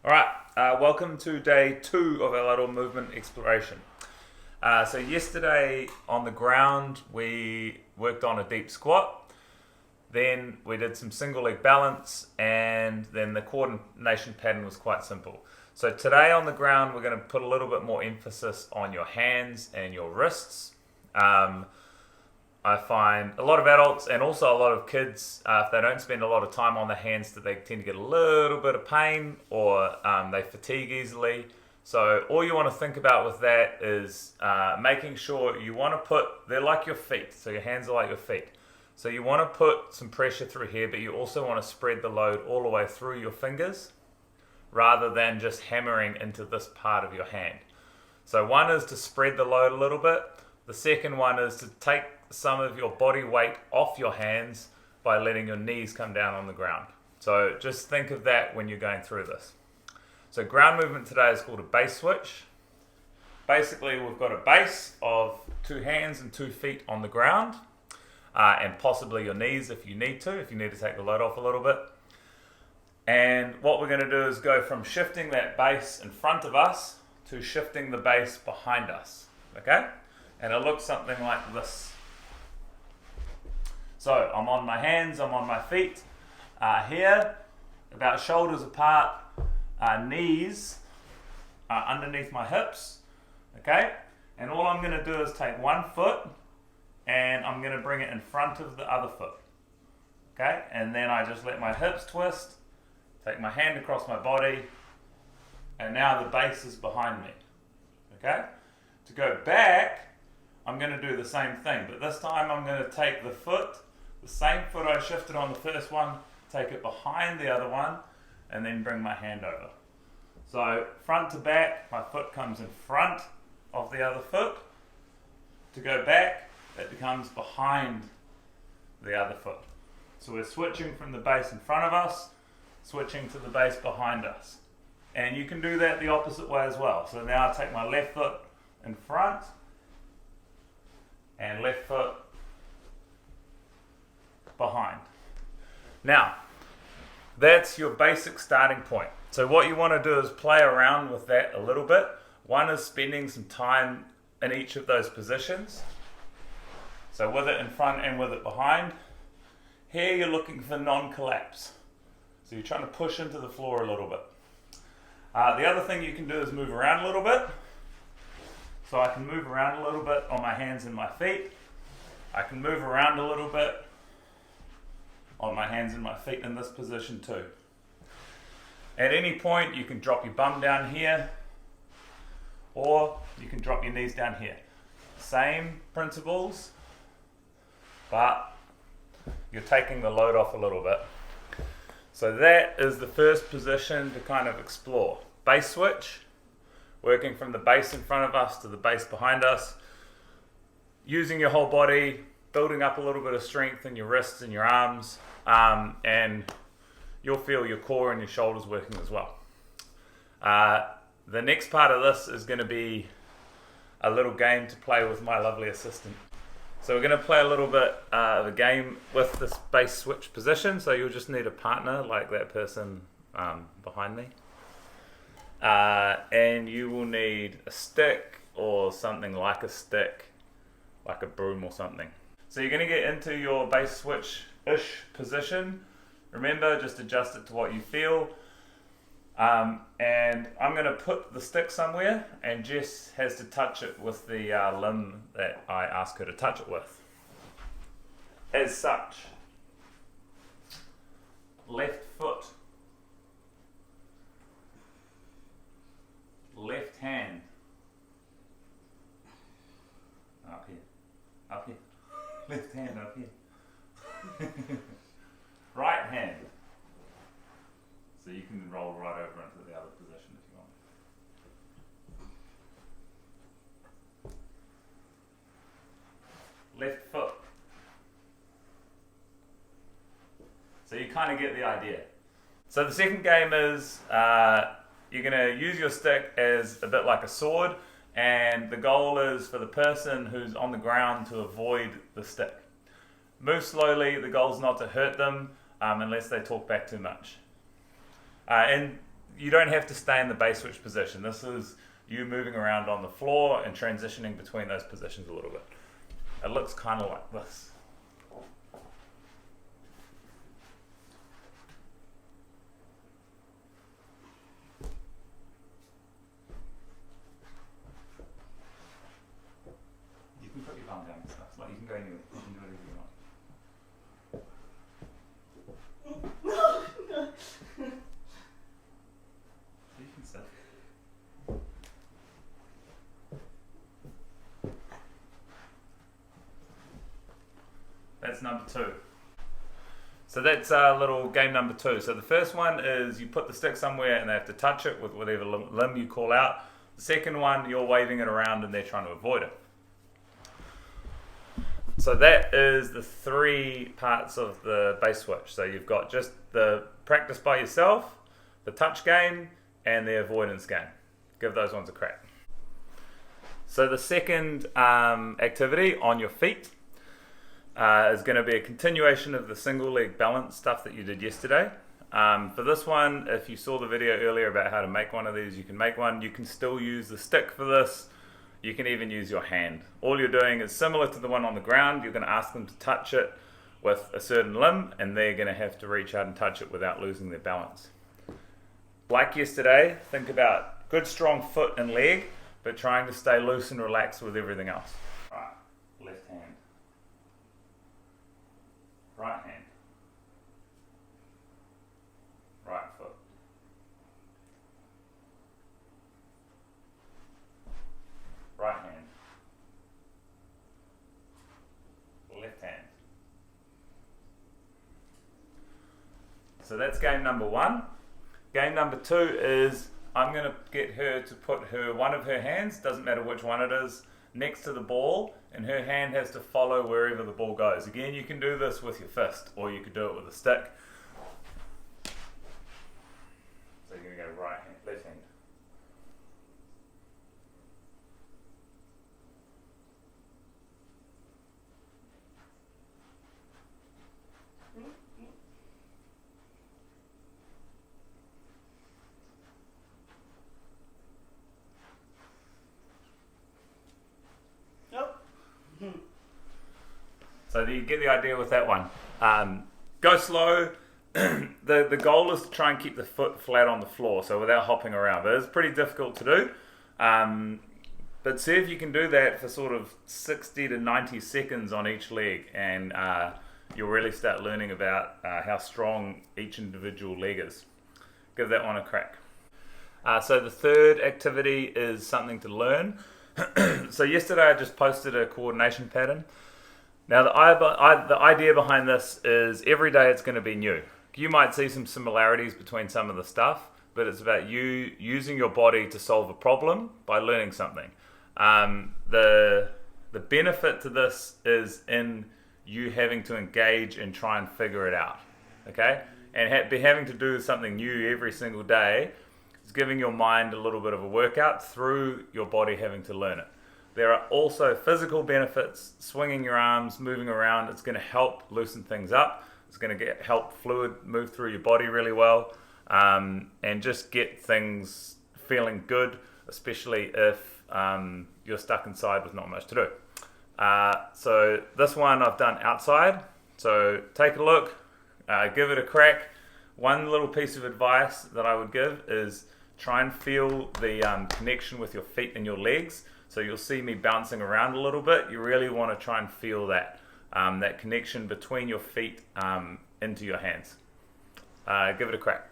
Alright, welcome to day 2 of our little movement exploration. So yesterday on the ground we worked on a deep squat, then we did some single leg balance, and then the coordination pattern was quite simple. So today on the ground we're going to put a little bit more emphasis on your hands and your wrists. I find a lot of adults and also a lot of kids, if they don't spend a lot of time on the hands, that they tend to get a little bit of pain or they fatigue easily. So all you want to think about with that is making sure you want to put, they're like your feet, so your hands are like your feet. So you want to put some pressure through here, but you also want to spread the load all the way through your fingers rather than just hammering into this part of your hand. So one is to spread the load a little bit. The second one is to take some of your body weight off your hands by letting your knees come down on the ground. So just think of that when you're going through this. So ground movement today is called a base switch. Basically we've got a base of 2 hands and 2 feet on the ground, and possibly your knees if you need to take the load off a little bit. And what we're going to do is go from shifting that base in front of us to shifting the base behind us. Okay? And it looks something like this. So I'm on my hands, I'm on my feet, here, about shoulders apart, knees underneath my hips, okay? And all I'm going to do is take one foot and I'm going to bring it in front of the other foot, okay? And then I just let my hips twist, take my hand across my body, and now the base is behind me, okay? To go back, I'm going to do the same thing, but this time I'm going to take the foot, the same foot I shifted on the first one, take it behind the other one, and then bring my hand over. So front to back, my foot comes in front of the other foot. To go back, it becomes behind the other foot. So we're switching from the base in front of us, switching to the base behind us. And you can do that the opposite way as well. So now I take my left foot in front, and left foot behind. Now, that's your basic starting point. So what you want to do is play around with that a little bit. One is spending some time in each of those positions. So with it in front and with it behind. Here you're looking for non-collapse. So you're trying to push into the floor a little bit. The other thing you can do is move around a little bit. So I can move around a little bit on my hands and my feet. I can move around a little bit on my hands and my feet in this position too. At any point you can drop your bum down here, or you can drop your knees down here. Same principles, but you're taking the load off a little bit. So that is the first position to kind of explore. Base switch. Working from the base in front of us to the base behind us, using your whole body, building up a little bit of strength in your wrists and your arms, and you'll feel your core and your shoulders working as well. The next part of this is going to be a little game to play with my lovely assistant. So we're going to play a little bit of a game with this base switch position, so you'll just need a partner like that person behind me. And you will need a stick or something like a stick, like a broom or something. So you're going to get into your base switch-ish position. Remember, just adjust it to what you feel. And I'm going to put the stick somewhere, and Jess has to touch it with the limb that I ask her to touch it with. As such, left foot. Left hand, up here, left hand up here, right hand, so you can roll right over into the other position if you want. Left foot, so you kind of get the idea. So the second game is you're going to use your stick as a bit like a sword, and the goal is for the person who's on the ground to avoid the stick. Move slowly, the goal is not to hurt them unless they talk back too much. And you don't have to stay in the base switch position. This is you moving around on the floor and transitioning between those positions a little bit. It looks kind of like this. You can put your bum down and stuff. Like you can go anywhere. You can do whatever you want. You can sit. That's number 2. So that's little game number 2. So the first one is you put the stick somewhere and they have to touch it with whatever limb you call out. The second one, you're waving it around and they're trying to avoid it. So that is the 3 parts of the base switch. So you've got just the practice by yourself, the touch game, and the avoidance game. Give those ones a crack. So the second activity on your feet is going to be a continuation of the single leg balance stuff that you did yesterday. For this one, if you saw the video earlier about how to make one of these, you can make one. You can still use the stick for this. You can even use your hand. All you're doing is similar to the one on the ground. You're going to ask them to touch it with a certain limb, and they're going to have to reach out and touch it without losing their balance. Like yesterday, think about good strong foot and leg, but trying to stay loose and relaxed with everything else. Right, left hand. Right hand. Right foot. Right hand. Left hand. So that's game number 1. Game number 2 is I'm going to get her to put one of her hands, doesn't matter which one it is, next to the ball, and her hand has to follow wherever the ball goes. Again, you can do this with your fist, or you could do it with a stick. So you're going to go right hand, left hand. So you get the idea with that one. Go slow. The goal is to try and keep the foot flat on the floor, so without hopping around. But it's pretty difficult to do. But see if you can do that for sort of 60 to 90 seconds on each leg, and you'll really start learning about how strong each individual leg is. Give that one a crack. So the third activity is something to learn. So yesterday I just posted a coordination pattern. Now the idea behind this is every day it's going to be new. You might see some similarities between some of the stuff, but it's about you using your body to solve a problem by learning something. The benefit to this is in you having to engage and try and figure it out, okay? And having to do something new every single day is giving your mind a little bit of a workout through your body having to learn it. There are also physical benefits, swinging your arms, moving around. It's going to help loosen things up. It's going to help fluid move through your body really well, and just get things feeling good, especially if you're stuck inside with not much to do. So this one I've done outside. So take a look, give it a crack. One little piece of advice that I would give is try and feel the connection with your feet and your legs. So you'll see me bouncing around a little bit. You really want to try and feel that connection between your feet into your hands. Give it a crack.